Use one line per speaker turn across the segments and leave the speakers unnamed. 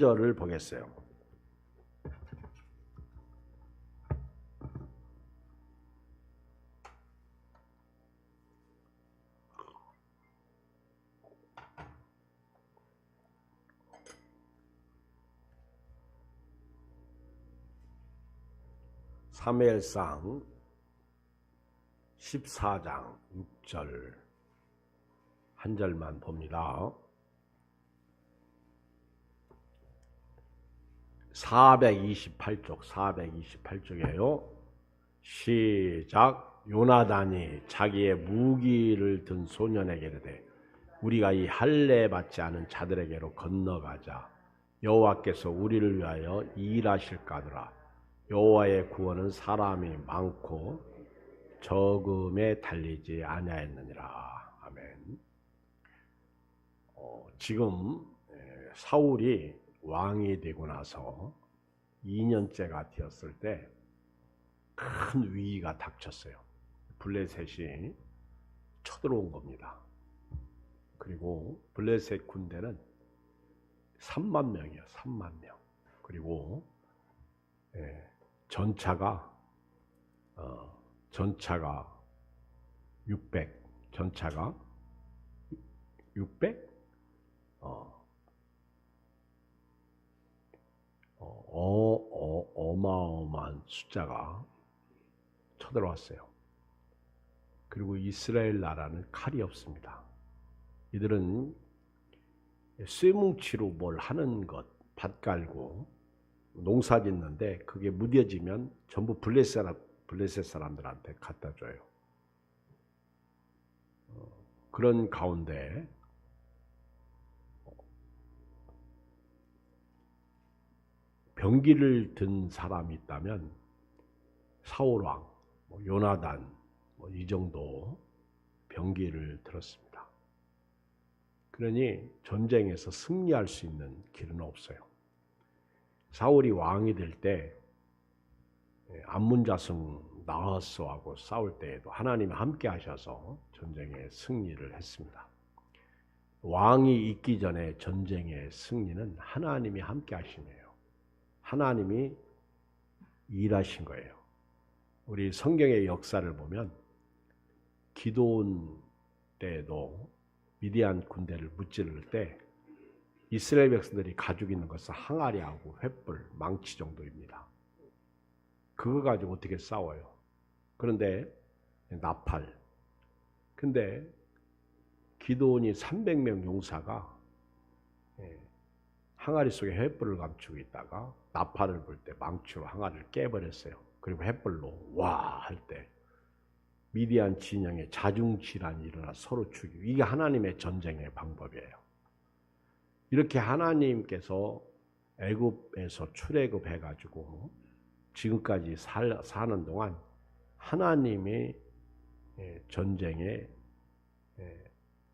절을 보겠어요. 사무엘상 14장 6절 한 절만 봅니다. 428쪽이에요. 시작. 요나단이 자기의 무기를 든 소년에게 이르되 우리가 이 할례 받지 않은 자들에게로 건너가자. 여호와께서 우리를 위하여 일하실까더라. 여호와의 구원은 사람이 많고 적음에 달리지 아니하였느니라. 아멘. 지금 사울이 왕이 되고 나서 2년째가 되었을 때 큰 위기가 닥쳤어요. 블레셋이 쳐들어온 겁니다. 그리고 블레셋 군대는 3만 명이에요. 3만 명. 그리고 전차가 600. 전차가 600? 어마어마한 숫자가 쳐들어왔어요. 그리고 이스라엘 나라는 칼이 없습니다. 이들은 쇠뭉치로 뭘 하는 것, 밭 갈고 농사 짓는데 그게 무뎌지면 전부 블레셋 사람들한테 갖다 줘요. 그런 가운데 병기를 든 사람이 있다면 사울왕, 요나단 이 정도 병기를 들었습니다. 그러니 전쟁에서 승리할 수 있는 길은 없어요. 사울이 왕이 될 때 암문자승 나하스하고 싸울 때에도 하나님이 함께 하셔서 전쟁에 승리를 했습니다. 왕이 있기 전에 전쟁의 승리는 하나님이 함께 하시네요. 하나님이 일하신 거예요. 우리 성경의 역사를 보면 기드온 때에도 미디안 군대를 무찌를 때 이스라엘 백성들이 가지고 있는 것은 항아리하고 횃불, 망치 정도입니다. 그거 가지고 어떻게 싸워요? 그런데 나팔. 근데 기드온이 300명 용사가 항아리 속에 횃불을 감추고 있다가 나팔을 불 때 망치로 항아리를 깨버렸어요. 그리고 횃불로 와 할 때 미디안 진영에 자중질환이 일어나 서로 죽이고, 이게 하나님의 전쟁의 방법이에요. 이렇게 하나님께서 애굽에서 출애굽해가지고 지금까지 사는 동안 하나님의 전쟁의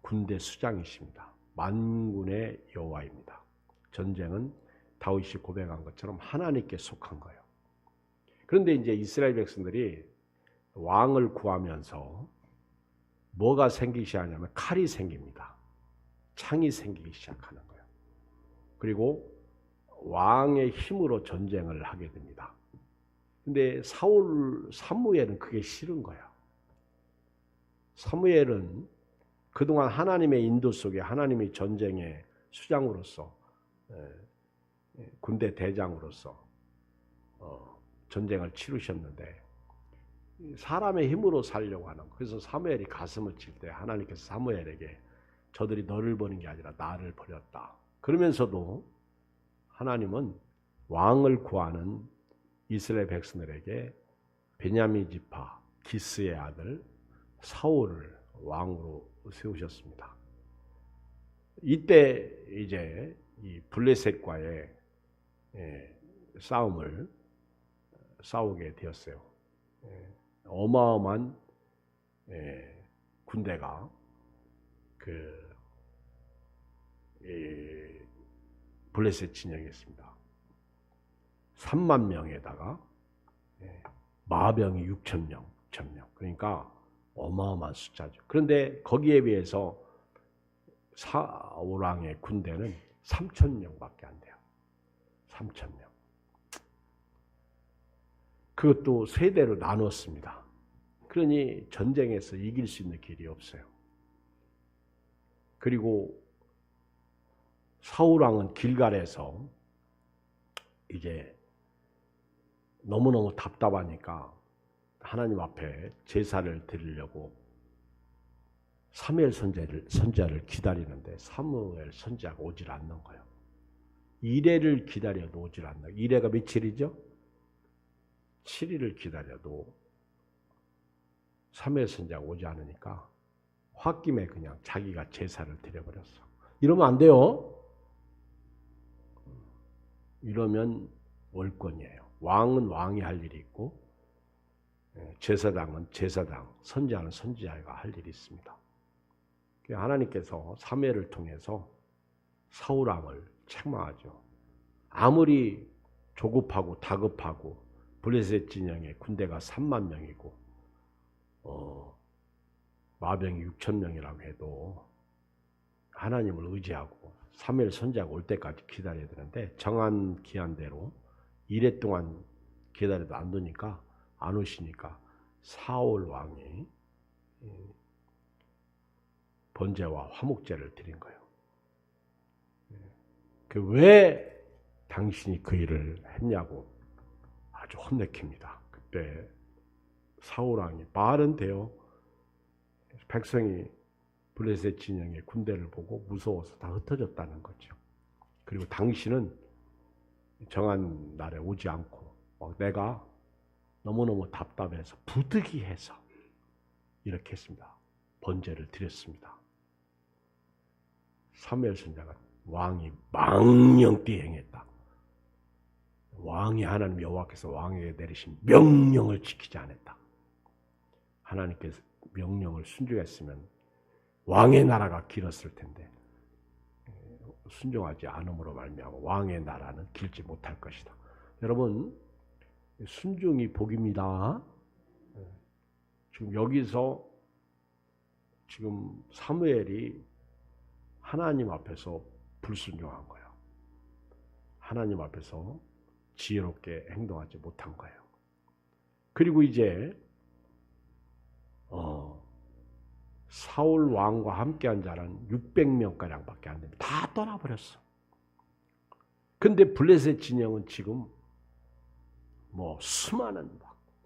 군대 수장이십니다. 만군의 여호와입니다. 전쟁은 다윗이 고백한 것처럼 하나님께 속한 거예요. 그런데 이제 이스라엘 백성들이 왕을 구하면서 뭐가 생기기 시작하냐면 칼이 생깁니다. 창이 생기기 시작하는 거예요. 그리고 왕의 힘으로 전쟁을 하게 됩니다. 근데 사무엘은 그게 싫은 거야. 사무엘은 그동안 하나님의 인도 속에 하나님의 전쟁의 수장으로서 군대 대장으로서 전쟁을 치르셨는데 사람의 힘으로 살려고 하는 거예요. 그래서 사무엘이 가슴을 칠 때 하나님께서 사무엘에게 저들이 너를 버린 게 아니라 나를 버렸다. 그러면서도 하나님은 왕을 구하는 이스라엘 백성들에게 베냐민 지파 기스의 아들 사울을 왕으로 세우셨습니다. 이때 이제 이 블레셋과의 싸움을 싸우게 되었어요. 어마어마한 군대가 블레셋 진영에 있습니다. 3만 명에다가 마병이 6천 명. 그러니까 어마어마한 숫자죠. 그런데 거기에 비해서 사울왕의 군대는 3천 명밖에 안 돼요. 3,000명. 그것도 세대로 나눴습니다. 그러니 전쟁에서 이길 수 있는 길이 없어요. 그리고 사울왕은 길갈에서 이제 너무너무 답답하니까 하나님 앞에 제사를 드리려고 사무엘 선지자를 기다리는데 사무엘 선지자가 오질 않는 거예요. 이레를 기다려도 오질 않는 거예요. 이레가 며칠이죠? 7일을 기다려도 사무엘 선지자가 오지 않으니까 홧김에 그냥 자기가 제사를 드려버렸어. 이러면 안 돼요. 이러면 월권이에요. 왕은 왕이 할 일이 있고 제사장은 제사장, 선지자는 선지자가 할 일이 있습니다. 하나님께서 사무엘을 통해서 사울왕을 책망하죠. 아무리 조급하고 다급하고 블레셋 진영의 군대가 3만 명이고 마병이 6천 명이라고 해도 하나님을 의지하고 사무엘 선지자가 올 때까지 기다려야 되는데 정한 기한대로 이래 동안 기다려도 안 되니까 안 오시니까 사울 왕이 번제와 화목제를 드린 거예요. 왜 당신이 그 일을 했냐고 아주 혼내킵니다. 그때 사울 왕이 말은 돼요. 백성이 블레셋 진영의 군대를 보고 무서워서 다 흩어졌다는 거죠. 그리고 당신은 정한 날에 오지 않고 내가 너무너무 답답해서 부득이해서 이렇게 했습니다. 번제를 드렸습니다. 사무엘 선지자가 왕이 망령되이 행했다. 왕이 하나님 여호와께서 왕에게 내리신 명령을 지키지 않았다. 하나님께서 명령을 순종했으면 왕의 나라가 길었을 텐데 순종하지 않음으로 말미암아 왕의 나라는 길지 못할 것이다. 여러분, 순종이 복입니다. 지금 여기서 지금 사무엘이 하나님 앞에서 불순종한 거예요. 하나님 앞에서 지혜롭게 행동하지 못한 거예요. 그리고 이제 사울 왕과 함께한 자는 600명가량밖에 안 됩니다. 다 떠나버렸어. 근데 블레셋 진영은 지금 수많은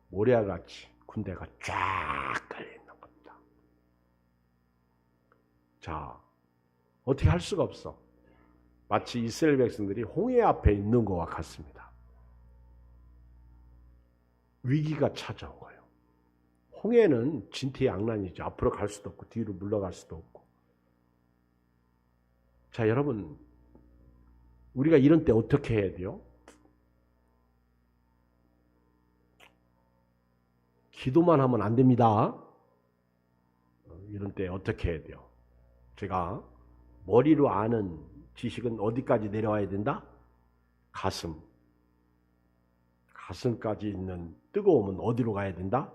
모래알같이 군대가 쫙 깔려있는 겁니다. 자, 어떻게 할 수가 없어. 마치 이스라엘 백성들이 홍해 앞에 있는 것과 같습니다. 위기가 찾아온 거예요. 홍해는 진퇴양난이죠. 앞으로 갈 수도 없고 뒤로 물러갈 수도 없고. 자, 여러분, 우리가 이런 때 어떻게 해야 돼요? 기도만 하면 안 됩니다. 이런 때 어떻게 해야 돼요? 제가 머리로 아는 지식은 어디까지 내려와야 된다? 가슴까지 있는 뜨거움은 어디로 가야 된다?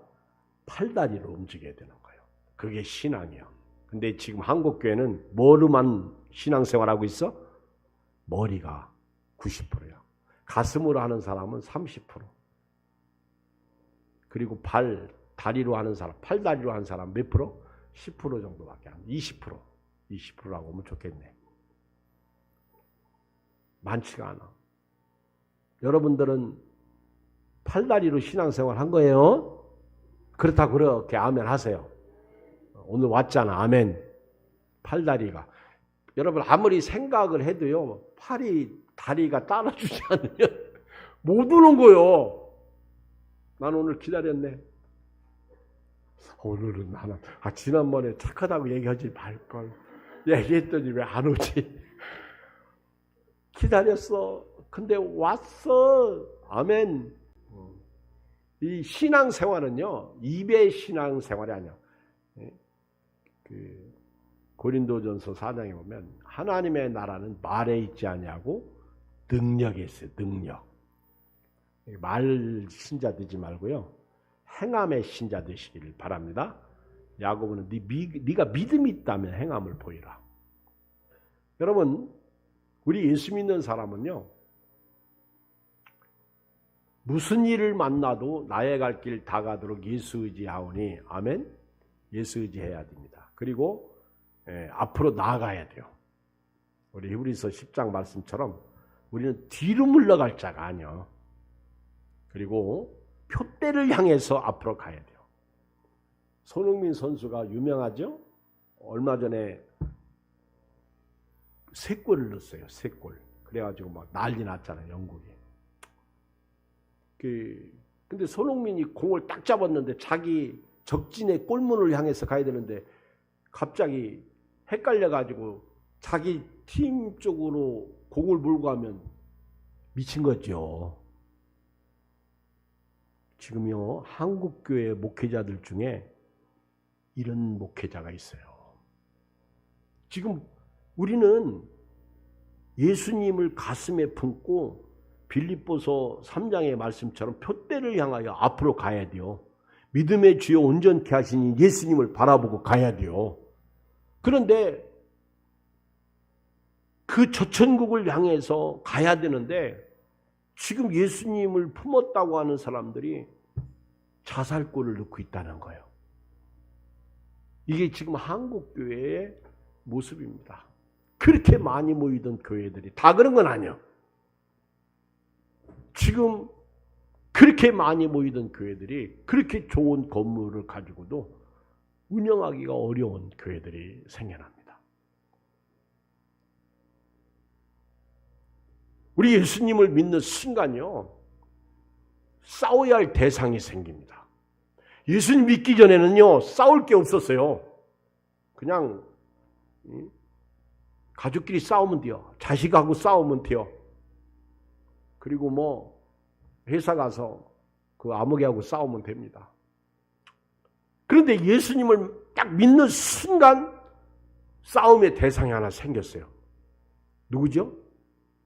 팔다리로 움직여야 되는 거예요. 그게 신앙이에요. 근데 지금 한국교회는 뭐로만 신앙생활하고 있어? 머리가 90%야. 가슴으로 하는 사람은 30%. 그리고 다리로 하는 사람, 팔다리로 하는 사람 몇 프로? 10% 정도밖에 안 돼. 20%. 20%라고 하면 좋겠네. 많지가 않아. 여러분들은 팔다리로 신앙생활 한 거예요? 그렇다고 그렇게 아멘 하세요. 오늘 왔잖아. 아멘. 팔다리가. 여러분 아무리 생각을 해도요. 다리가 따라주지 않으면 못 오는 거예요. 난 오늘 기다렸네. 오늘은 나는 지난번에 착하다고 얘기하지 말걸. 얘기했더니 왜 안 오지? 기다렸어. 근데 왔어. 아멘. 이 신앙생활은요. 입의 신앙생활이 아니야. 고린도전서 4장에 보면 하나님의 나라는 말에 있지 아니하고 능력에 있어요. 능력. 말 신자 되지 말고요. 행함의 신자 되시기를 바랍니다. 야고보는 네가 믿음이 있다면 행함을 보이라. 여러분, 우리 예수 믿는 사람은요. 무슨 일을 만나도 나의 갈 길 다 가도록 예수 의지하오니 아멘. 예수 의지해야 됩니다. 그리고 앞으로 나아가야 돼요. 우리 히브리서 10장 말씀처럼 우리는 뒤로 물러갈 자가 아니요. 그리고 표대를 향해서 앞으로 가야 돼요. 손흥민 선수가 유명하죠? 얼마 전에 3골을 넣었어요. 3골. 그래가지고 막 난리 났잖아요. 영국이. 근데 손흥민이 공을 딱 잡았는데 자기 적진의 골문을 향해서 가야 되는데 갑자기 헷갈려가지고 자기 팀 쪽으로 공을 몰고 가면 미친 거죠. 지금요, 한국교회 목회자들 중에 이런 목회자가 있어요. 지금 우리는 예수님을 가슴에 품고 빌립보서 3장의 말씀처럼 표대를 향하여 앞으로 가야 돼요. 믿음의 주여 온전케 하시니 예수님을 바라보고 가야 돼요. 그런데 그 저천국을 향해서 가야 되는데 지금 예수님을 품었다고 하는 사람들이 자살골을 넣고 있다는 거예요. 이게 지금 한국교회의 모습입니다. 그렇게 많이 모이던 교회들이 다 그런 건 아니에요. 지금 그렇게 많이 모이던 교회들이 그렇게 좋은 건물을 가지고도 운영하기가 어려운 교회들이 생겨납니다. 우리 예수님을 믿는 순간요, 싸워야 할 대상이 생깁니다. 예수님 믿기 전에는요, 싸울 게 없었어요. 그냥 가족끼리 싸우면 돼요. 자식하고 싸우면 돼요. 그리고 뭐 회사 가서 그 아무개하고 싸우면 됩니다. 그런데 예수님을 딱 믿는 순간 싸움의 대상이 하나 생겼어요. 누구죠?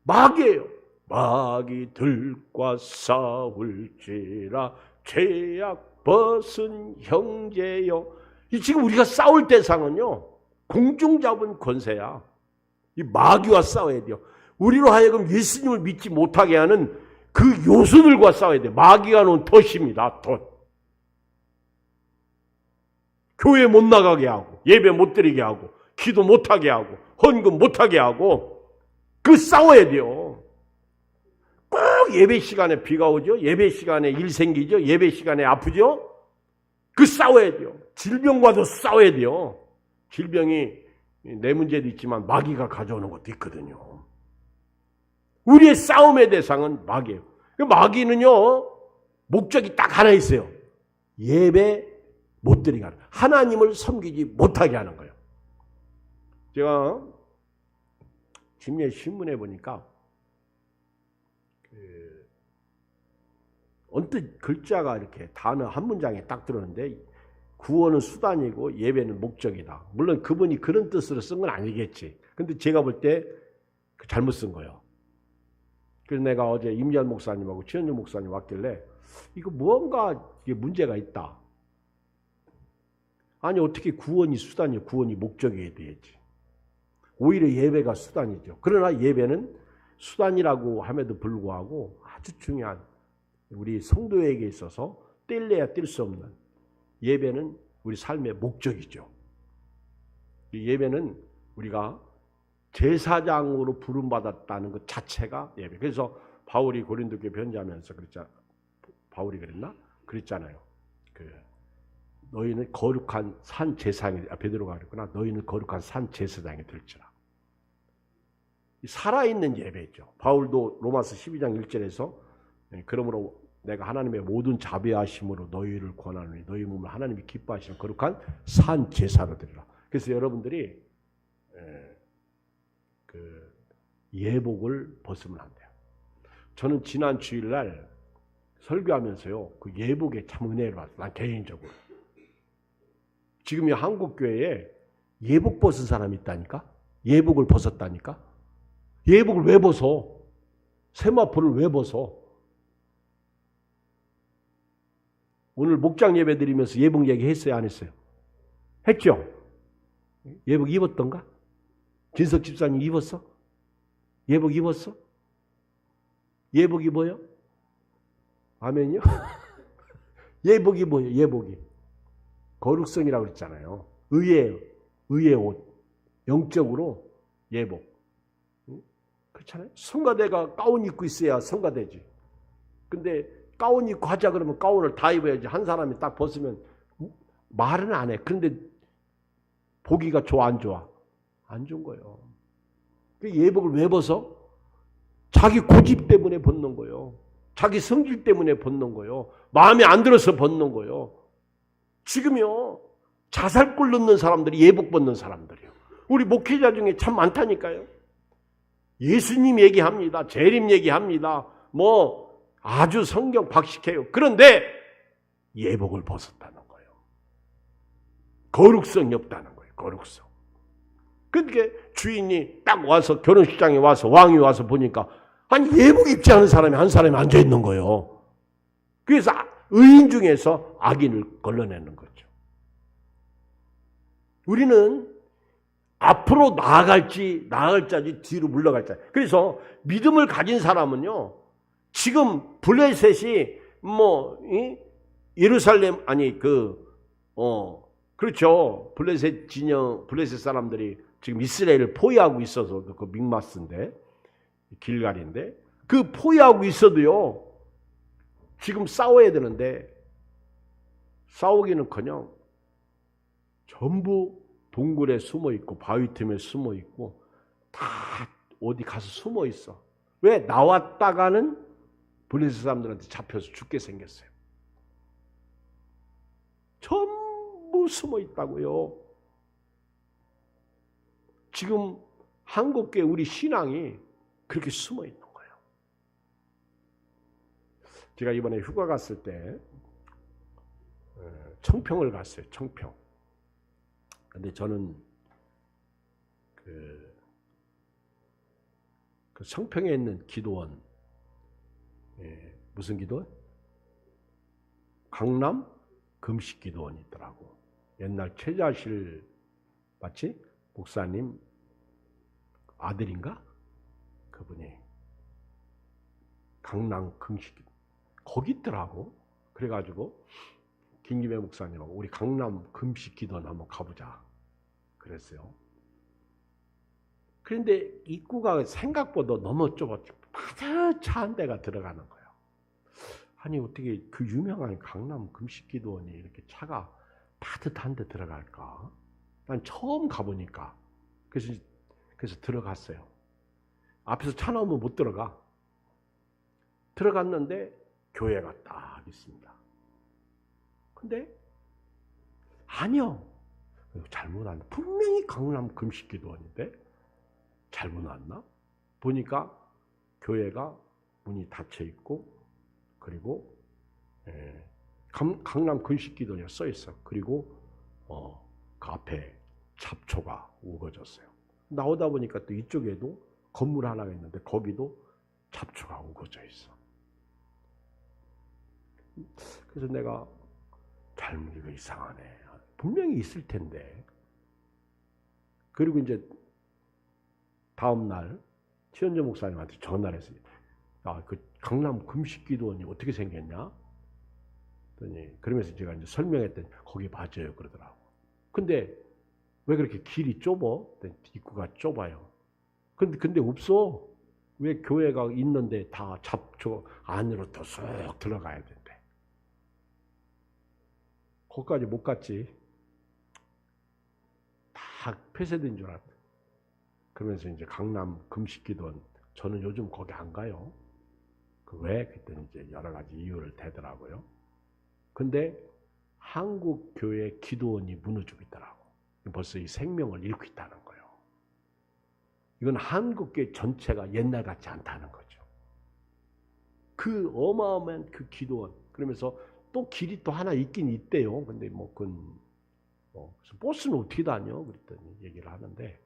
마귀예요. 마귀 들과 싸울지라 죄악 벗은 형제여. 지금 우리가 싸울 대상은요, 공중 잡은 권세야. 이 마귀와 싸워야 돼요. 우리로 하여금 예수님을 믿지 못하게 하는 그 요소들과 싸워야 돼요. 마귀가 놓은 덫입니다. 덫. 교회 못 나가게 하고, 예배 못 드리게 하고, 기도 못하게 하고, 헌금 못하게 하고, 그 싸워야 돼요. 꼭 예배 시간에 비가 오죠. 예배 시간에 일 생기죠. 예배 시간에 아프죠. 그 싸워야 돼요. 질병과도 싸워야 돼요. 질병이 내 문제도 있지만 마귀가 가져오는 것도 있거든요. 우리의 싸움의 대상은 마귀예요. 마귀는요, 목적이 딱 하나 있어요. 예배 못 드리게 하는, 하나님을 섬기지 못하게 하는 거예요. 제가 집례 신문에 보니까 언뜻 글자가 이렇게 단어 한 문장에 딱 들었는데, 구원은 수단이고 예배는 목적이다. 물론 그분이 그런 뜻으로 쓴 건 아니겠지. 근데 제가 볼 때 잘못 쓴 거예요. 그래서 내가 어제 임지한 목사님하고 최현준 목사님 왔길래 이거 무언가 이게 문제가 있다. 아니 어떻게 구원이 수단이요? 구원이 목적이어야 되지. 오히려 예배가 수단이죠. 그러나 예배는 수단이라고 함에도 불구하고 아주 중요한, 우리 성도에게 있어서 뗄래야 뗄 수 없는, 예배는 우리 삶의 목적이죠. 이 예배는 우리가 제사장으로 부름받았다는 것 자체가 예배. 그래서 바울이 고린도교회 편지하면서 바울이 그랬나? 그랬잖아요. 너희는 거룩한 산 제사장이, 베드로가 그랬구나. 너희는 거룩한 산 제사장이 될지라. 살아있는 예배죠. 바울도 로마서 12장 1절에서 그러므로 내가 하나님의 모든 자비하심으로 너희를 권하노니 너희 몸을 하나님이 기뻐하시는 거룩한 산 제사로 드리라. 그래서 여러분들이 그 예복을 벗으면 안 돼요. 저는 지난 주일날 설교하면서요, 그 예복에 참 은혜를 받았어요. 난 개인적으로. 지금 이 한국교회에 예복 벗은 사람이 있다니까? 예복을 벗었다니까? 예복을 왜 벗어? 세마포를 왜 벗어? 오늘 목장 예배 드리면서 예복 얘기 했어요, 안 했어요? 했죠? 예복 입었던가? 진석 집사님 입었어? 예복 입었어? 예복 입어요? 아멘요? 예복이 뭐예요? 예복이 거룩성이라고 그랬잖아요. 의의 옷, 영적으로 예복. 그렇잖아요. 성가대가 가운 입고 있어야 성가대지. 근데 가운 입고 하자 그러면 가운을 다 입어야지. 한 사람이 딱 벗으면 말은 안 해. 그런데 보기가 좋아 안 좋아? 안 좋은 거예요. 예복을 왜 벗어? 자기 고집 때문에 벗는 거예요. 자기 성질 때문에 벗는 거예요. 마음에 안 들어서 벗는 거예요. 지금요. 자살골 넣는 사람들이 예복 벗는 사람들이에요. 우리 목회자 중에 참 많다니까요. 예수님 얘기합니다. 재림 얘기합니다. 뭐 아주 성경 박식해요. 그런데 예복을 벗었다는 거예요. 거룩성이 없다는 거예요. 거룩성. 그러니까 주인이 딱 와서 결혼식장에 와서 왕이 와서 보니까 아니 예복 입지 않은 사람이 한 사람이 앉아 있는 거예요. 그래서 의인 중에서 악인을 걸러내는 거죠. 우리는 앞으로 나아갈지 뒤로 물러갈지. 그래서 믿음을 가진 사람은요. 지금 블레셋이 예루살렘 그렇죠. 블레셋 사람들이 지금 이스라엘을 포위하고 있어서 그 믹마스인데 길갈인데 그 포위하고 있어도요. 지금 싸워야 되는데 싸우기는커녕 전부 동굴에 숨어 있고 바위 틈에 숨어 있고 다 어디 가서 숨어 있어. 왜? 나왔다가는 블레셋 사람들한테 잡혀서 죽게 생겼어요. 전부 숨어 있다고요. 지금 한국교회 우리 신앙이 그렇게 숨어 있는 거예요. 제가 이번에 휴가 갔을 때 청평을 갔어요. 청평. 근데 저는 그 청평에 있는 기도원, 무슨 기도원? 강남 금식기도원이 있더라고. 옛날 최자실 맞지? 목사님 아들인가? 그분이 강남 금식기도 거기 있더라고. 그래가지고 김기배 목사님하고 우리 강남 금식기도원 한번 가보자 그랬어요. 그런데 입구가 생각보다 너무 좁았지. 바다차 한 대가 들어가는 거예요. 아니 어떻게 그 유명한 강남 금식기도원이 이렇게 차가 따뜻한 데 들어갈까? 난 처음 가보니까 그래서 들어갔어요. 앞에서 차 나오면 못 들어가. 들어갔는데 교회가 딱 있습니다. 근데 아니요. 잘못 왔나? 분명히 강남 금식기도원인데 잘못 왔나? 보니까 교회가 문이 닫혀 있고 그리고 강남 금식기도원이 써 있어. 그리고 그 앞에 잡초가 우거졌어요. 나오다 보니까 또 이쪽에도 건물 하나가 있는데 거기도 잡초가 우거져 있어. 그래서 내가 잘못 이거 이상하네. 분명히 있을 텐데. 그리고 이제 다음 날 최현재 목사님한테 전화를 했어요. 그 강남 금식기도원이 어떻게 생겼냐? 그러면서 제가 이제 설명했더니 거기 맞아요 그러더라고. 근데 왜 그렇게 길이 좁아? 입구가 좁아요. 근데 없어. 왜 교회가 있는데 다 잡초 안으로 또 쏙 들어가야 된대. 거기까지 못 갔지. 다 폐쇄된 줄 알았대. 그러면서 이제 강남 금식기도원 저는 요즘 거기 안 가요. 왜? 그랬더니 이제 여러 가지 이유를 대더라고요. 근데 한국 교회 기도원이 무너지고 있더라고. 벌써 이 생명을 잃고 있다는 거예요. 이건 한국 교회 전체가 옛날 같지 않다는 거죠. 그 어마어마한 그 기도원. 그러면서 또 길이 또 하나 있긴 있대요. 근데 그건 버스는 어떻게 다녀? 그랬더니 얘기를 하는데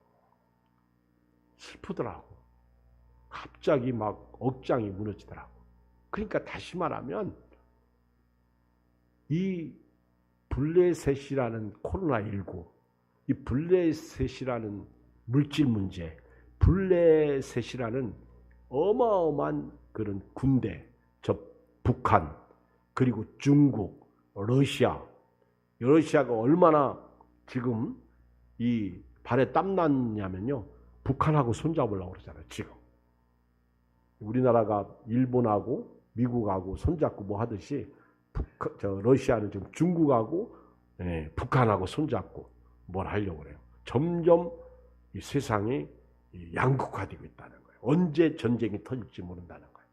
슬프더라고. 갑자기 막 억장이 무너지더라고. 그러니까 다시 말하면 이 블레셋이라는 코로나19, 이 블레셋이라는 물질 문제, 블레셋이라는 어마어마한 그런 군대, 저 북한, 그리고 중국, 러시아가 얼마나 지금 이 발에 땀 났냐면요. 북한하고 손잡으려고 그러잖아요. 지금. 우리나라가 일본하고 미국하고 손잡고 뭐 하듯이 러시아는 지금 중국하고 북한하고 손잡고 뭘 하려고 그래요. 점점 이 세상이 양극화되고 있다는 거예요. 언제 전쟁이 터질지 모른다는 거예요.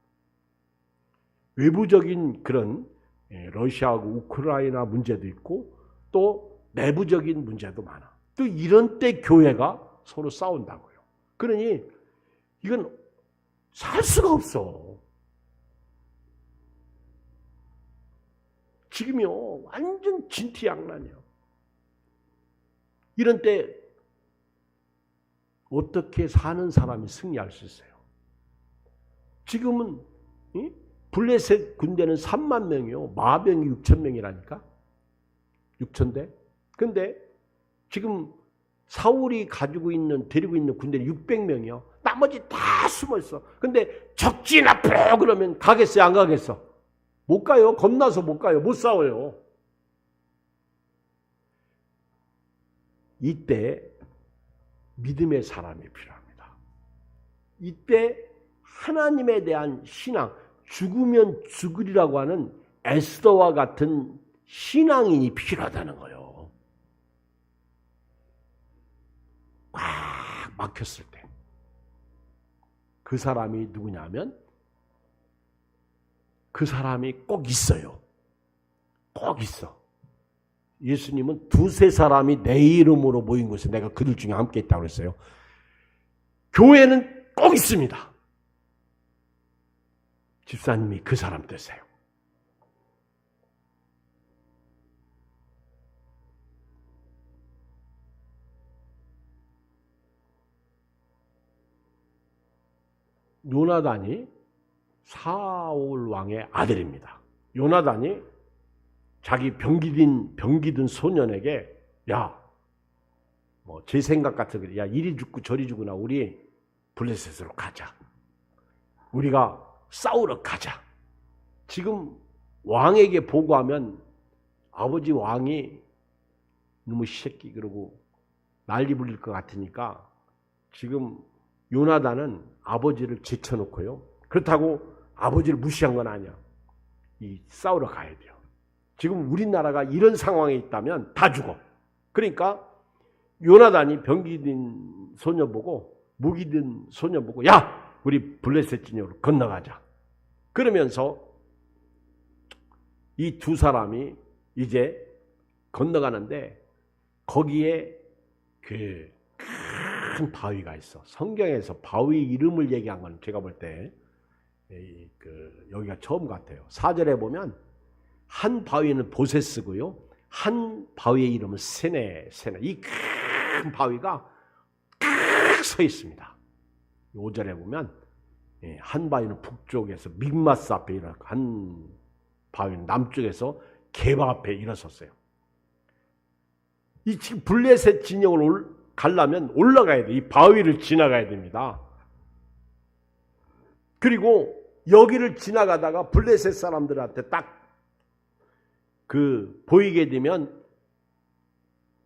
외부적인 그런 러시아하고 우크라이나 문제도 있고 또 내부적인 문제도 많아. 또 이런 때 교회가 서로 싸운다고요. 그러니 이건 살 수가 없어. 지금요 완전 진퇴양난이에요. 이런 때 어떻게 사는 사람이 승리할 수 있어요? 지금은 블레셋 군대는 3만 명이요. 마병이 6천 명이라니까. 6천대. 근데 지금 사울이 데리고 있는 군대는 600명이요. 나머지 다 숨어 있어. 근데 적진 앞으로 그러면 가겠어요? 안 가겠어? 못 가요. 겁나서 못 가요. 못 싸워요. 이때 믿음의 사람이 필요합니다. 이때 하나님에 대한 신앙, 죽으면 죽으리라고 하는 에스더와 같은 신앙인이 필요하다는 거예요. 꽉 막혔을 때. 그 사람이 누구냐면 그 사람이 꼭 있어요. 꼭 있어. 예수님은 두세 사람이 내 이름으로 모인 곳에 내가 그들 중에 함께 있다고 그랬어요. 교회는 꼭 있습니다. 집사님이 그 사람 되세요. 요나단이 사울 왕의 아들입니다. 요나단이 자기 병기든 소년에게 제 생각 같은 게 이리 죽고 저리 죽으나 우리 블레셋으로 가자. 우리가 싸우러 가자. 지금 왕에게 보고하면 아버지 왕이 너무 새끼 그러고 난리 부릴 것 같으니까 지금 요나단은 아버지를 제쳐놓고요. 그렇다고 아버지를 무시한 건 아니야. 싸우러 가야 돼요. 지금 우리나라가 이런 상황에 있다면 다 죽어. 그러니까 요나단이 병기든 소녀 보고 무기든 소녀 보고 우리 블레셋 진영으로 건너가자. 그러면서 이 두 사람이 이제 건너가는데 거기에 그 큰 바위가 있어. 성경에서 바위 이름을 얘기한 건 제가 볼 때 여기가 처음 같아요. 4절에 보면 한 바위는 보세스고요. 한 바위의 이름은 세네. 이 큰 바위가 딱 서 있습니다. 5절에 보면 한 바위는 북쪽에서 믹마스 앞에 일어났고 한 바위는 남쪽에서 게바 앞에 일어섰어요. 이 지금 블레셋 진영을 가려면 올라가야 돼. 이 바위를 지나가야 됩니다. 그리고 여기를 지나가다가 블레셋 사람들한테 딱 보이게 되면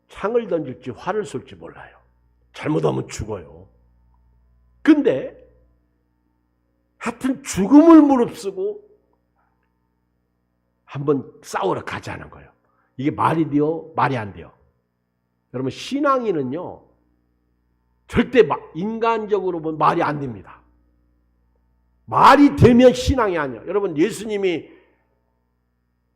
창을 던질지 활을 쏠지 몰라요. 잘못하면 죽어요. 근데 하여튼 죽음을 무릅쓰고 한번 싸우러 가자는 거예요. 이게 말이 돼요? 말이 안 돼요? 여러분 신앙인은요 절대 인간적으로 보면 말이 안 됩니다. 말이 되면 신앙이 아니에요. 여러분 예수님이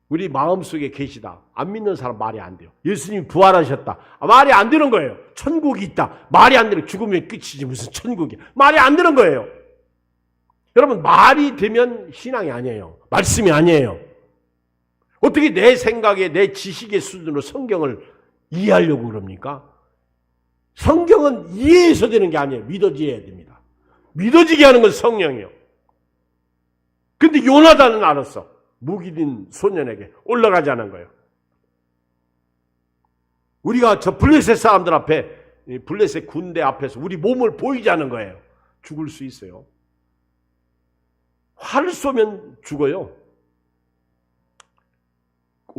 우리 마음속에 계시다. 안 믿는 사람 말이 안 돼요. 예수님이 부활하셨다. 말이 안 되는 거예요. 천국이 있다. 말이 안 되는 죽으면 끝이지 무슨 천국이야. 말이 안 되는 거예요. 여러분 말이 되면 신앙이 아니에요. 말씀이 아니에요. 어떻게 내 생각에 내 지식의 수준으로 성경을 이해하려고 그럽니까? 성경은 이해해서 되는 게 아니에요. 믿어져야 됩니다. 믿어지게 하는 건 성령이에요. 근데 요나단은 알았어. 무기든 소년에게 올라가자는 거예요. 우리가 저 블레셋 사람들 앞에 블레셋 군대 앞에서 우리 몸을 보이자는 거예요. 죽을 수 있어요. 활을 쏘면 죽어요.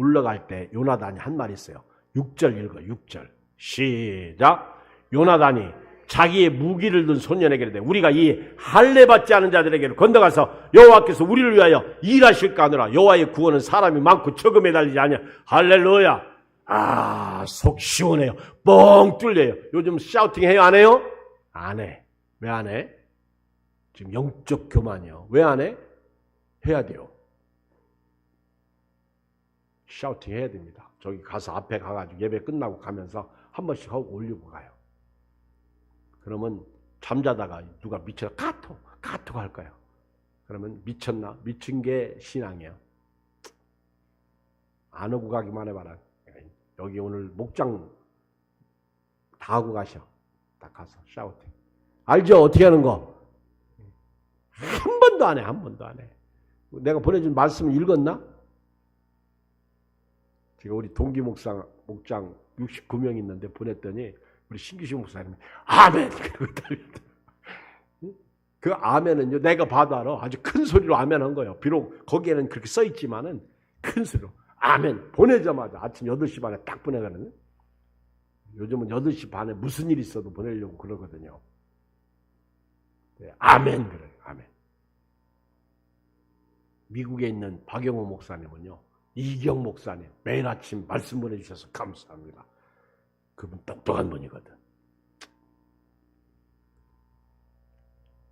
올라갈 때 요나단이 한 말 있어요. 6절 읽어. 6절 시작. 요나단이 자기의 무기를 든 소년에게 이르되 우리가 이 할례 받지 않은 자들에게로 건너가서 여호와께서 우리를 위하여 일하실까 하노라. 여호와의 구원은 사람이 많고 적음에 달리지 아니하. 할렐루야. 속 시원해요. 뻥 뚫려요. 요즘 샤우팅 해요? 안 해요? 안 해. 왜 안 해? 지금 영적 교만이요. 왜 안 해? 해야 돼요. 샤우팅 해야 됩니다. 저기 가서 앞에 가가지고 예배 끝나고 가면서 한 번씩 하고 올리고 가요. 그러면 잠자다가 누가 미쳐서 카톡 할 거예요. 그러면 미쳤나? 미친 게 신앙이야. 안 오고 가기만 해봐라. 여기 오늘 목장 다 하고 가셔. 딱 가서 샤우팅. 알죠? 어떻게 하는 거? 한 번도 안 해. 한 번도 안 해. 내가 보내준 말씀을 읽었나? 제가 우리 동기 목장 69명 있는데 보냈더니 우리 신규식 목사님이 아멘! 그 아멘은요, 내가 봐도 알아. 아주 큰 소리로 아멘 한 거예요. 비록 거기에는 그렇게 써 있지만은 큰 소리로 아멘! 보내자마자 아침 8시 반에 딱 보내거든요. 요즘은 8시 반에 무슨 일 있어도 보내려고 그러거든요. 네, 아멘! 그래요. 아멘. 미국에 있는 박영호 목사님은요, 이경 목사님 매일 아침 말씀 보내주셔서 감사합니다. 그분 똑똑한 분이거든.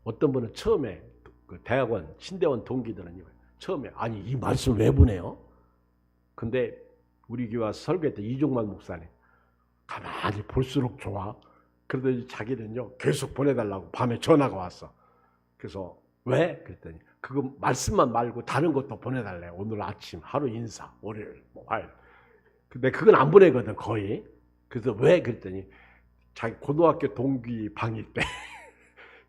어떤 분은 처음에 그 대학원 신대원 동기들은 처음에 아니 이 말씀 왜 보내요? 근데 우리 교회 설교할 때 이종만 목사님 가만히 볼수록 좋아. 그러더니 자기는요 계속 보내달라고 밤에 전화가 왔어. 그래서 왜? 그랬더니 그거 말씀만 말고 다른 것도 보내달래. 오늘 아침 하루 인사 월요일 화요일. 근데 그건 안 보내거든 거의. 그래서 왜? 그랬더니 자기 고등학교 동기 방일 때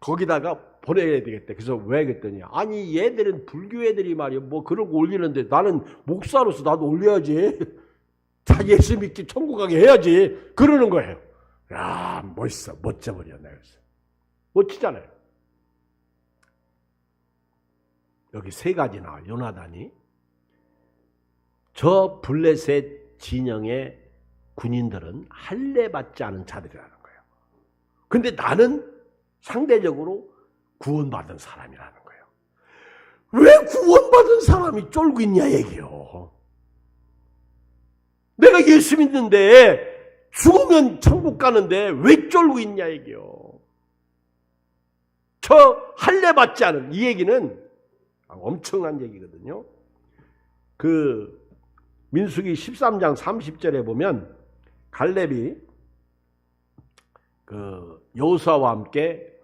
거기다가 보내야 되겠대. 그래서 왜? 그랬더니 아니 얘들은 불교 애들이 말이야 뭐 그런 거 올리는데 나는 목사로서 나도 올려야지. 다 예수 믿기 천국 가게 해야지. 그러는 거예요. 야 멋있어. 멋져버려. 내가 멋지잖아요. 여기 세 가지나 요나단이 저 블레셋 진영의 군인들은 할례 받지 않은 자들이라는 거예요. 근데 나는 상대적으로 구원받은 사람이라는 거예요. 왜 구원받은 사람이 쫄고 있냐 얘기요. 내가 예수 믿는데 죽으면 천국 가는데 왜 쫄고 있냐 얘기요. 저 할례 받지 않은 이 얘기는 엄청난 얘기거든요. 그 민수기 13장 30절에 보면 갈렙이 그 여호수아와 함께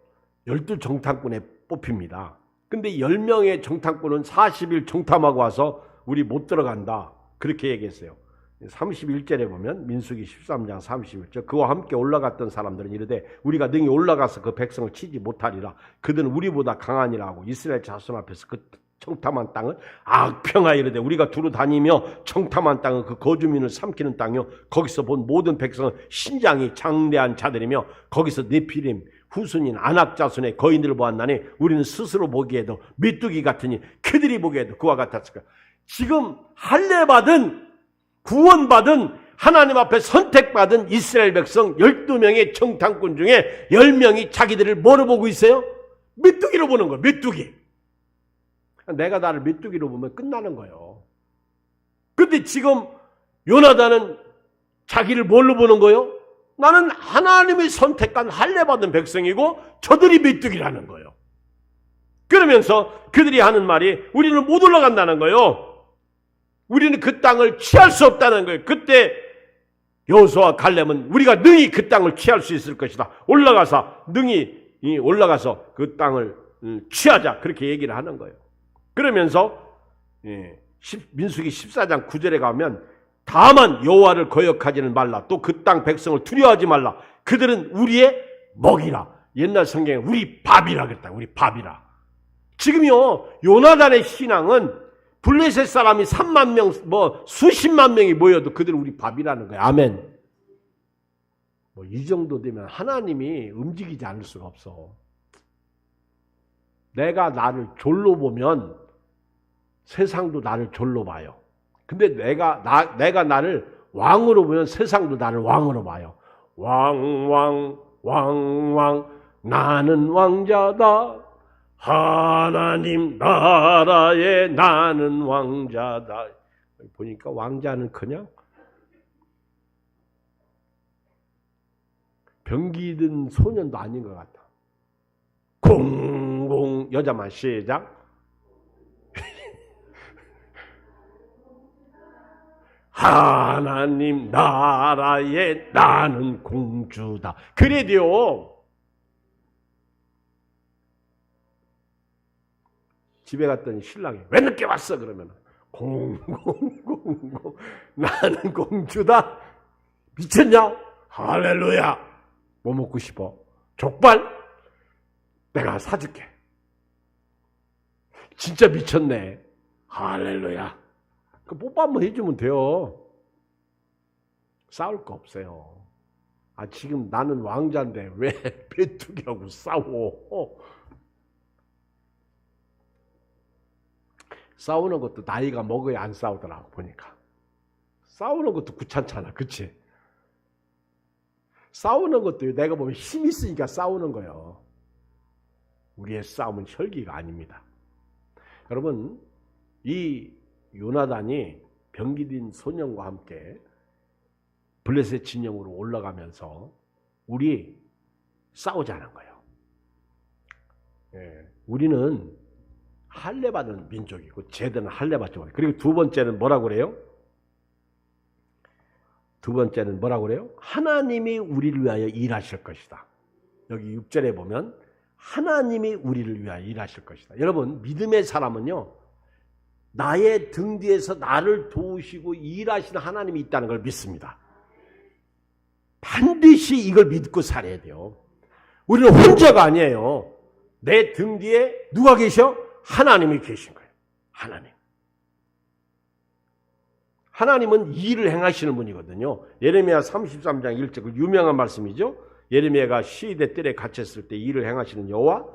12정탐꾼에 뽑힙니다. 근데 10명의 정탐꾼은 40일 정탐하고 와서 우리 못 들어간다. 그렇게 얘기했어요. 31절에 보면 민수기 13장 31절 그와 함께 올라갔던 사람들은 이르되 우리가 능히 올라가서 그 백성을 치지 못하리라. 그들은 우리보다 강하니라 하고 이스라엘 자손 앞에서 그 청탐한 땅을 악평하여 이르되 우리가 두루 다니며 청탐한 땅은 그 거주민을 삼키는 땅이요 거기서 본 모든 백성은 신장이 장대한 자들이며 거기서 네피림 후순인 아낙 자손의 거인들을 보았나니 우리는 스스로 보기에도 메뚜기 같으니 그들이 보기에도 그와 같았을 거야. 지금 할례받은 구원받은 하나님 앞에 선택받은 이스라엘 백성 12명의 청탐꾼 중에 10명이 자기들을 뭐로 보고 있어요? 메뚜기로 보는 거예요. 메뚜기. 내가 나를 메뚜기로 보면 끝나는 거예요. 근데 지금 요나단은 자기를 뭘로 보는 거예요? 나는 하나님의 선택한 할례받은 백성이고 저들이 메뚜기라는 거예요. 그러면서 그들이 하는 말이 우리는 못 올라간다는 거예요. 우리는 그 땅을 취할 수 없다는 거예요. 그때 여호수아와 갈렙은 우리가 능히 그 땅을 취할 수 있을 것이다. 능히 올라가서 그 땅을 취하자. 그렇게 얘기를 하는 거예요. 그러면서 민수기 14장 9절에 가면 다만 여호와를 거역하지는 말라. 또 그 땅 백성을 두려워하지 말라. 그들은 우리의 먹이라. 옛날 성경에 우리 밥이라 그랬다. 우리 밥이라. 지금요 요나단의 신앙은 블레셋 사람이 3만 명, 수십만 명이 모여도 그들은 우리 밥이라는 거예요. 아멘. 이 정도 되면 하나님이 움직이지 않을 수가 없어. 내가 나를 졸로 보면 세상도 나를 졸로 봐요. 근데 내가 나를 왕으로 보면 세상도 나를 왕으로 봐요. 왕 나는 왕자다. 하나님 나라에 나는 왕자다. 보니까 왕자는 그냥 병기든 소년도 아닌 것 같아. 공공 여자만 시작. 하나님 나라에 나는 공주다. 그래 돼요. 집에 갔더니 신랑이 왜 늦게 왔어? 그러면 공공공공 나는 공주다. 미쳤냐? 할렐루야. 뭐 먹고 싶어? 족발? 내가 사줄게. 진짜 미쳤네. 할렐루야. 그 뽀뽀 한번 해주면 돼요. 싸울 거 없어요. 지금 나는 왕자인데 왜 메뚜기하고 싸워? 싸우는 것도 나이가 먹어야 안 싸우더라고 보니까. 싸우는 것도 귀찮잖아. 그치? 싸우는 것도 내가 보면 힘 있으니까 싸우는 거예요. 우리의 싸움은 혈기가 아닙니다. 여러분, 이 요나단이 병기든 소년과 함께 블레셋 진영으로 올라가면서 우리 싸우자는 거예요. 우리는 할례받은 민족이고 쟤들은 할례받지 못해요. 그리고 두 번째는 뭐라고 그래요? 두 번째는 뭐라고 그래요? 하나님이 우리를 위하여 일하실 것이다. 여기 6절에 보면 하나님이 우리를 위하여 일하실 것이다. 여러분, 믿음의 사람은요, 나의 등 뒤에서 나를 도우시고 일하시는 하나님이 있다는 걸 믿습니다. 반드시 이걸 믿고 살아야 돼요. 우리는 혼자가 아니에요. 내 등 뒤에 누가 계셔? 하나님이 계신 거예요. 하나님. 하나님은 일을 행하시는 분이거든요. 예레미야 33장 1절, 그 유명한 말씀이죠. 예레미야가 시대 뜰에 갇혔을 때 일을 행하시는 여호와,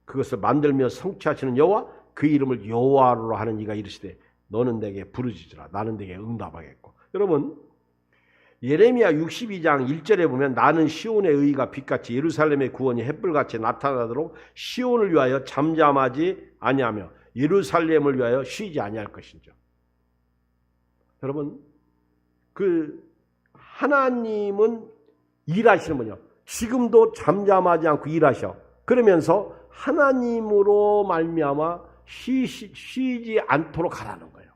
그것을 만들며 성취하시는 여호와, 그 이름을 여호와로 하는 이가 이르시되 너는 내게 부르짖으라. 나는 내게 응답하겠고. 여러분, 예레미야 62장 1절에 보면 나는 시온의 의가 빛같이 예루살렘의 구원이 햇불같이 나타나도록 시온을 위하여 잠잠하지 아니하며 예루살렘을 위하여 쉬지 아니할 것인지. 여러분, 그 하나님은 일하시는 분이요. 지금도 잠잠하지 않고 일하셔. 그러면서 하나님으로 말미암아 쉬지 않도록 하라는 거예요.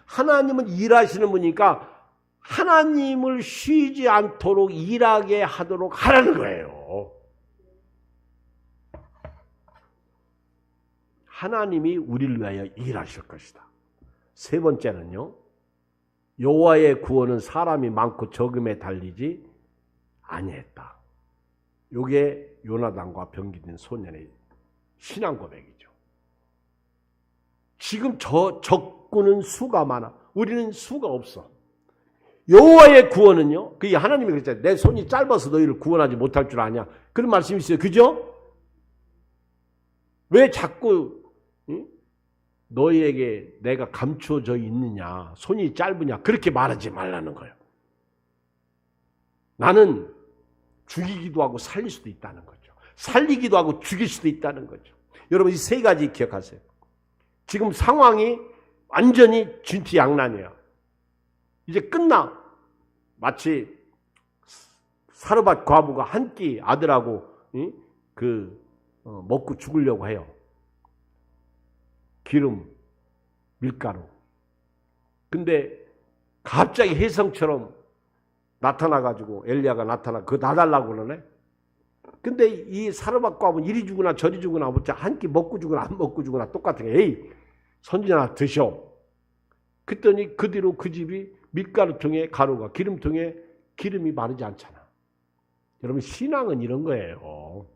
하나님은 일하시는 분이니까 하나님을 쉬지 않도록 일하게 하도록 하라는 거예요. 하나님이 우리를 위하여 일하실 것이다. 세 번째는요, 여호와의 구원은 사람이 많고 적음에 달리지 아니했다. 이게 요나단과 병기든 소년의 신앙 고백이죠. 지금 적군은 수가 많아. 우리는 수가 없어. 여호와의 구원은요, 그게 하나님이 그랬잖아요. 내 손이 짧아서 너희를 구원하지 못할 줄 아냐. 그런 말씀이 있어요. 그죠? 왜 자꾸 너희에게 내가 감추어져 있느냐, 손이 짧으냐, 그렇게 말하지 말라는 거예요. 나는 죽이기도 하고 살릴 수도 있다는 거죠. 살리기도 하고 죽일 수도 있다는 거죠. 여러분, 이 세 가지 기억하세요. 지금 상황이 완전히 진퇴양난이에요. 이제 끝나. 마치 사르밧 과부가 한 끼 아들하고 먹고 죽으려고 해요. 기름, 밀가루. 근데 갑자기 혜성처럼 나타나가지고 엘리야가 나타나 그거 놔달라고 그러네. 근데 이 사르밧 과부는 이리 주거나 저리 주거나 한 끼 먹고 주거나 안 먹고 주거나 똑같은 게, 에이 선지자나 드셔. 그랬더니 그 뒤로 그 집이 밀가루통에 가루가, 기름통에 기름이 마르지 않잖아. 여러분, 신앙은 이런 거예요.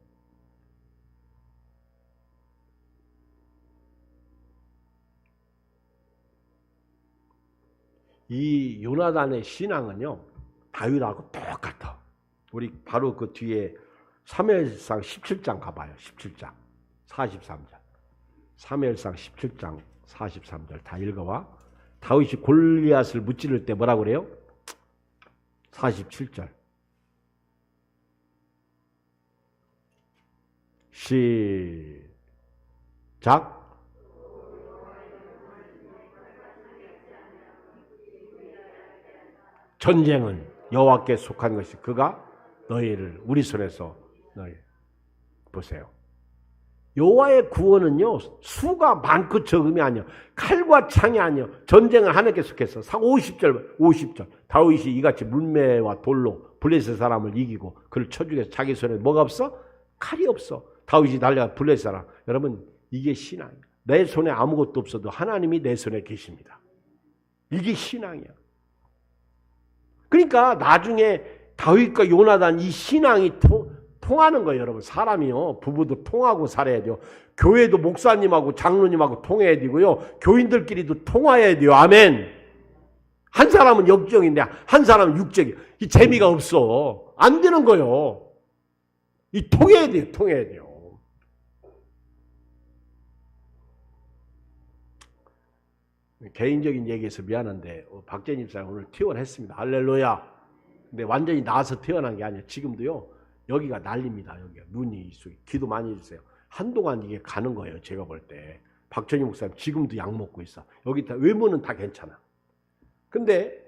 이 요나단의 신앙은요, 다윗하고 똑같아. 우리 바로 그 뒤에 사무엘상 17장 가봐요. 17장 43절. 사무엘상 17장 43절 다 읽어봐. 다윗이 골리앗을 무찌를 때 뭐라고 그래요? 47절. 시작. 전쟁은 여호와께 속한 것이 그가 너희를 우리 손에서 너희 보세요. 여호와의 구원은요 수가 많고 적음이 아니요 칼과 창이 아니요 전쟁은 하나님께 속해서 50절 다윗이 이같이 물매와 돌로 블레셋 사람을 이기고 그를 쳐주게 해서 자기 손에 뭐가 없어? 칼이 없어. 다윗이 달려가 블레셋 사람. 여러분 이게 신앙이야. 내 손에 아무것도 없어도 하나님이 내 손에 계십니다. 이게 신앙이야. 그러니까 나중에 다윗과 요나단 이 신앙이 통하는 거예요, 여러분. 사람이요, 부부도 통하고 살아야 돼요. 교회도 목사님하고 장로님하고 통해야 되고요. 교인들끼리도 통화해야 돼요. 아멘. 한 사람은 영적인데 한 사람은 육적이에요. 이 재미가 없어. 안 되는 거예요. 이 통해야 돼요, 통해야 돼요. 개인적인 얘기해서 미안한데 박재님 사님 오늘 퇴원했습니다. 할렐루야. 근데 완전히 나아서 퇴원한 게 아니에요. 지금도요. 여기가 난립니다. 여기가 눈이 기도 많이 해주세요. 한동안 이게 가는 거예요. 제가 볼 때. 박천희 목사님 지금도 약 먹고 있어. 여기 다 외모는 다 괜찮아. 근데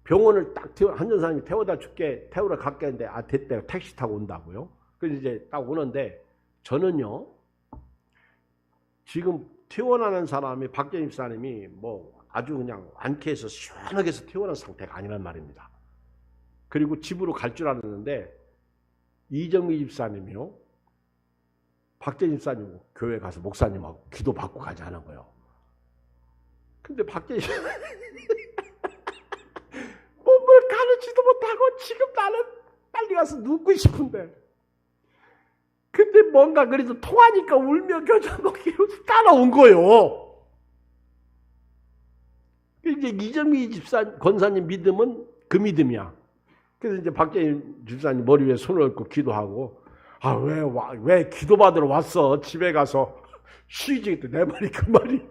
병원을 딱 한전사님이 태워다 줄게 태우러 갈게 했는데 아 됐대요. 택시 타고 온다고요. 그래서 이제 딱 오는데 저는요. 지금 퇴원하는 사람이 박재님 목사님이 뭐 아주 그냥 완쾌해서 시원하게 해서 퇴원한 상태가 아니란 말입니다. 그리고 집으로 갈 줄 알았는데 이정미 집사님이요. 박재님 집사님 교회 가서 목사님하고 기도 받고 가자는 거예요. 근데 박재님 뭘 가르치도 못하고 지금 나는 빨리 가서 눕고 싶은데 근데 뭔가 그래도 통하니까 울며 겨자 먹기로 따라온 거예요. 이제 이정미 권사님 믿음은 그 믿음이야. 그래서 이제 박재인 집사님 머리 위에 손을 얹고 기도하고 아, 왜 기도받으러 왔어? 집에 가서 쉬지. 내 말이 그 말이.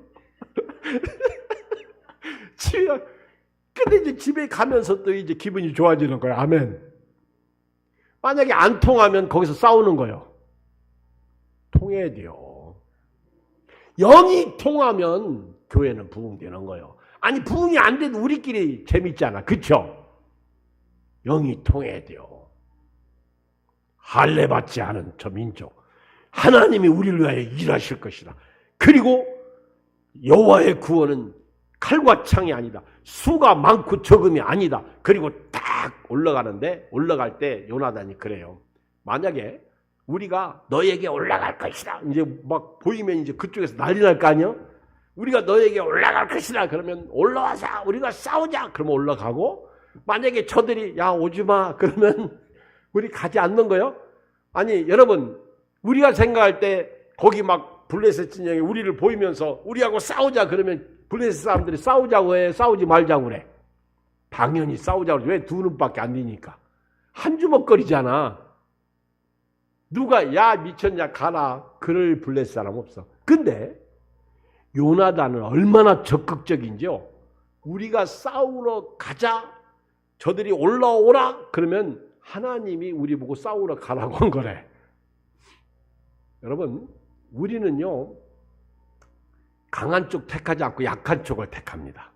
근데 이제 집에 가면서 또 이제 기분이 좋아지는 거야. 아멘. 만약에 안 통하면 거기서 싸우는 거예요. 통해야 돼요. 영이 통하면 교회는 부흥되는 거예요. 아니 부흥이 안 돼도 우리끼리 재밌잖아. 그쵸? 영이 통해야 돼요. 할례 받지 않은 저 민족 하나님이 우리를 위하여 일하실 것이다. 그리고 여호와의 구원은 칼과 창이 아니다. 수가 많고 적음이 아니다. 그리고 딱 올라갈 때 요나단이 그래요. 만약에 우리가 너에게 올라갈 것이다. 이제 막 보이면 이제 그쪽에서 난리 날 거 아니야? 우리가 너에게 올라갈 것이다. 그러면 올라와서 우리가 싸우자. 그러면 올라가고 만약에 저들이 야 오지 마. 그러면 우리 가지 않는 거요? 아니 여러분 우리가 생각할 때 거기 막 블레셋 진영이 우리를 보이면서 우리하고 싸우자 그러면 블레셋 사람들이 싸우자고 해. 싸우지 말자고 그래. 당연히 싸우자고 왜 두 눈밖에 안 되니까. 한 주먹거리잖아. 누가 야 미쳤냐 가라 그럴 블레셋 사람 없어. 근데 요나단은 얼마나 적극적인지요. 우리가 싸우러 가자 저들이 올라오라 그러면 하나님이 우리 보고 싸우러 가라고 한 거래. 여러분 우리는요 강한 쪽 택하지 않고 약한 쪽을 택합니다.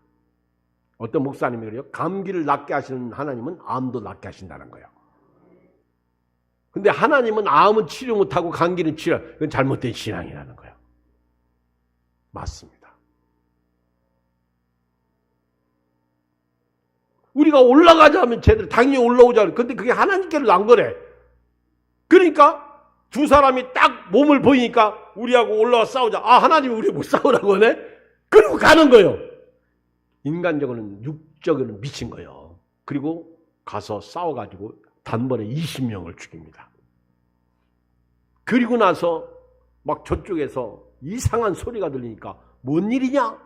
어떤 목사님이 그래요. 감기를 낫게 하시는 하나님은 암도 낫게 하신다는 거예요. 근데 하나님은 암은 치료 못하고 감기는 치료. 그건 잘못된 신앙이라는 거예요. 맞습니다. 우리가 올라가자 하면 쟤들 당연히 올라오자. 근데 그게 하나님께로 난 거래. 그러니까 두 사람이 딱 몸을 보이니까 우리하고 올라와 싸우자. 아 하나님이 우리 못 싸우라고 하네? 그리고 가는 거예요. 인간적으로는 육적으로는 미친 거예요. 그리고 가서 싸워가지고 단번에 20명을 죽입니다. 그리고 나서 막 저쪽에서 이상한 소리가 들리니까 뭔 일이냐?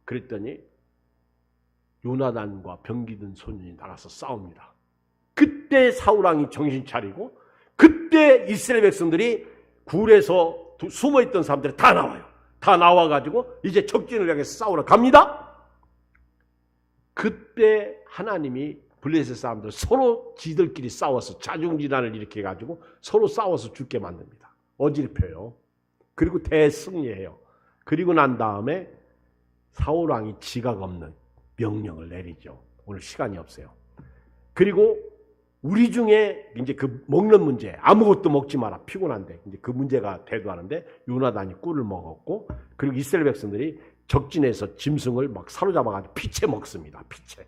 그랬더니 요나단과 병기든 소년이 나가서 싸웁니다. 그때 사울왕이 정신 차리고 그때 이스라엘 백성들이 굴에서 숨어있던 사람들이 다 나와요. 다 나와가지고 이제 적진을 향해서 싸우러 갑니다. 그때 하나님이 블레셋 사람들 서로 지들끼리 싸워서 자중질환을 일으켜가지고 서로 싸워서 죽게 만듭니다. 어질펴요. 그리고 대승리해요. 그리고 난 다음에 사울 왕이 지각 없는 명령을 내리죠. 오늘 시간이 없어요. 그리고 우리 중에 이제 그 먹는 문제, 아무것도 먹지 마라, 피곤한데 이제 그 문제가 대두하는데 요나단이 꿀을 먹었고, 그리고 이스라엘 백성들이 적진에서 짐승을 막 사로잡아가지고 피채 먹습니다. 피채.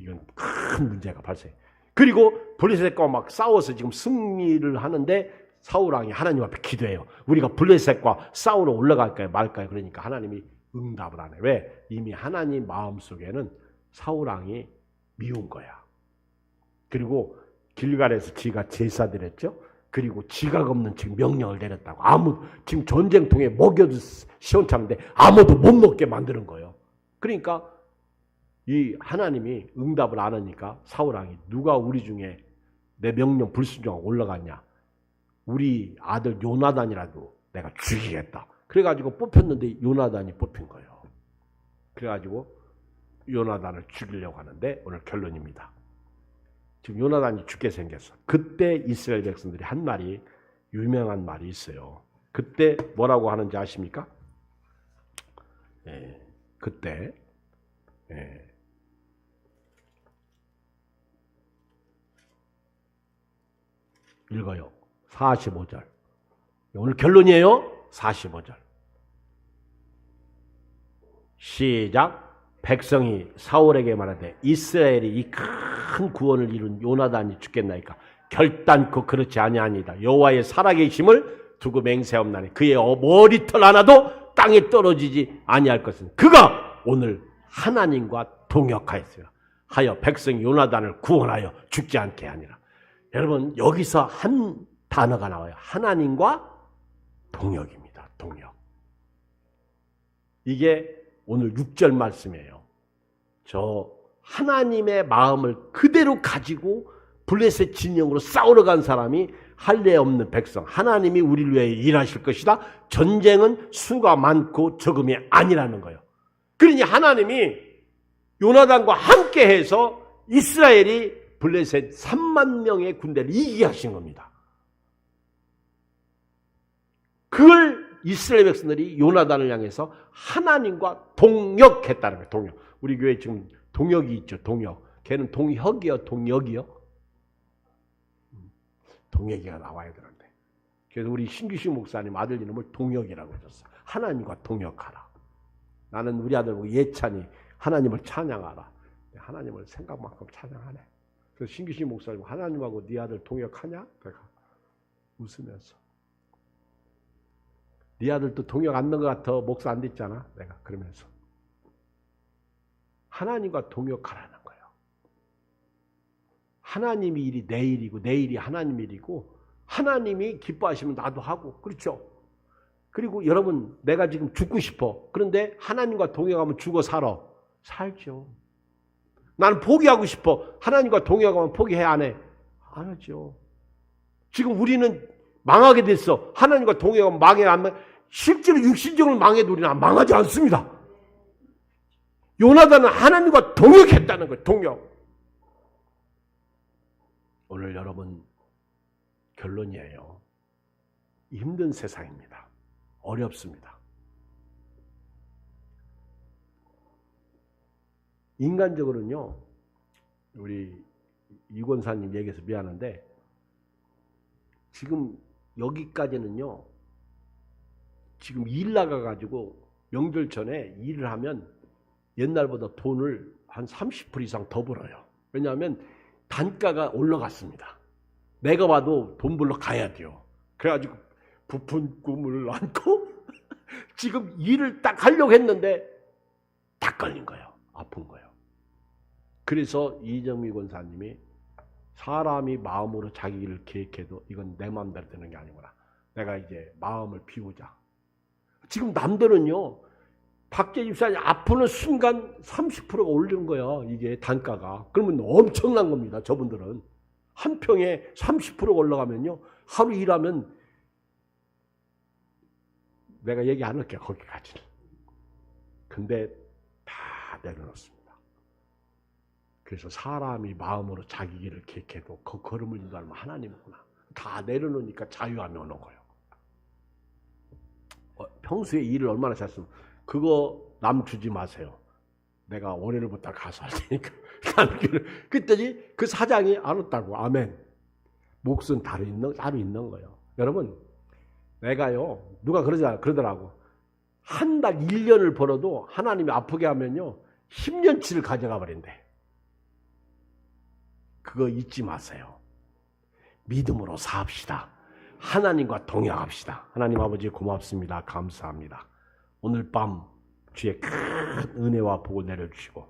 이건 큰 문제가 발생해. 그리고 블레셋과 막 싸워서 지금 승리를 하는데 사울 왕이 하나님 앞에 기도해요. 우리가 블레셋과 싸우러 올라갈까요, 말까요? 그러니까 하나님이 응답을 안 해. 왜? 이미 하나님 마음속에는 사울 왕이 미운 거야. 그리고 길갈에서 지가 제사 드렸죠. 그리고 지각 없는 지금 명령을 내렸다고. 지금 전쟁통에 먹여도 시원찮은데 아무도 못 먹게 만드는 거예요. 그러니까 이 하나님이 응답을 안 하니까 사울 왕이 누가 우리 중에 내 명령 불순종하고 올라갔냐? 우리 아들 요나단이라도 내가 죽이겠다. 그래가지고 뽑혔는데 요나단이 뽑힌 거예요. 그래가지고 요나단을 죽이려고 하는데 오늘 결론입니다. 지금 요나단이 죽게 생겼어. 그때 이스라엘 백성들이 한 말이, 유명한 말이 있어요. 그때 뭐라고 하는지 아십니까? 그때 읽어요. 45절. 오늘 결론이에요. 45절. 시작. 백성이 사울에게 말하되 이스라엘이 이 큰 구원을 이룬 요나단이 죽겠나이까? 결단코 그렇지 아니하니이다. 여호와의 살아계심을 두고 맹세하옵나니 그의 머리털 하나도 땅에 떨어지지 아니할 것은 그가 오늘 하나님과 동역하였어요. 하여 백성이 요나단을 구원하여 죽지 않게 하니라. 여러분, 여기서 한 단어가 나와요. 하나님과 동역입니다. 동역. 이게 오늘 6절 말씀이에요. 저 하나님의 마음을 그대로 가지고 블레셋 진영으로 싸우러 간 사람이 할례 없는 백성, 하나님이 우리를 위해 일하실 것이다. 전쟁은 수가 많고 적음이 아니라는 거예요. 그러니 하나님이 요나단과 함께해서 이스라엘이 블레셋 3만 명의 군대를 이기게 하신 겁니다. 그걸 이스라엘 백성들이 요나단을 향해서 하나님과 동역했다는 거예요. 동역. 우리 교회 지금 동역이 있죠. 동역. 걔는 동혁이요, 동역이요? 동역이가 나와야 되는데. 그래서 우리 신규식 목사님 아들 이름을 동역이라고 줬어. 하나님과 동역하라. 나는 우리 아들 보고 예찬이 하나님을 찬양하라. 하나님을 생각만큼 찬양하네. 그래서 신규식 목사님 하나님하고 네 아들 동역하냐? 내가 웃으면서. 네 아들도 동역 안 넣은 것 같아. 목사 안 됐잖아. 내가 그러면서. 하나님과 동역하라는 거예요. 하나님이 일이 내 일이고 내 일이 하나님 일이고 하나님이 기뻐하시면 나도 하고 그렇죠. 그리고 여러분 내가 지금 죽고 싶어. 그런데 하나님과 동역하면 죽어 살아. 살죠. 나는 포기하고 싶어. 하나님과 동역하면 포기해 안 해? 안 하죠. 지금 우리는 망하게 됐어. 하나님과 동역하면 망해 안 망해? 실제로 육신적으로 망해도 우리는 망하지 않습니다. 요나단은 하나님과 동역했다는 거예요. 동역. 오늘 여러분 결론이에요. 힘든 세상입니다. 어렵습니다. 인간적으로는요. 우리 이권사님 얘기해서 미안한데 지금 여기까지는요. 지금 일 나가가지고 명절 전에 일을 하면 옛날보다 돈을 한 30% 이상 더 벌어요. 왜냐하면 단가가 올라갔습니다. 내가 봐도 돈 벌러 가야 돼요. 그래가지고 부푼 꿈을 안고 지금 일을 딱 하려고 했는데 딱 걸린 거예요. 아픈 거예요. 그래서 이정미 권사님이 사람이 마음으로 자기 일을 계획해도 이건 내 마음대로 되는 게 아니구나. 내가 이제 마음을 비우자. 지금 남들은요. 박재 집사님 아프는 순간 30%가 오르는 거야. 이게 단가가. 그러면 엄청난 겁니다. 저분들은. 한 평에 30%가 올라가면요. 하루 일하면 내가 얘기 안 할게 거기까지는. 근데 다 내려놓습니다. 그래서 사람이 마음으로 자기 길을 계획해도 그 걸음을 인도하는 하나님이구나. 다 내려놓으니까 자유함이 오는 거예요. 평소에 일을 얼마나 잘했으면 그거 남 주지 마세요. 내가 월요일부터 가서 할 테니까. 그랬더니 그 사장이 알았다고. 아멘. 몫은 따로 있는 거예요. 여러분, 내가요, 누가 그러더라고. 한 달 1년을 벌어도 하나님이 아프게 하면요, 10년치를 가져가 버린대. 그거 잊지 마세요. 믿음으로 사합시다. 하나님과 동행합시다. 하나님 아버지 고맙습니다. 감사합니다. 오늘 밤 주의 큰 은혜와 복을 내려주시고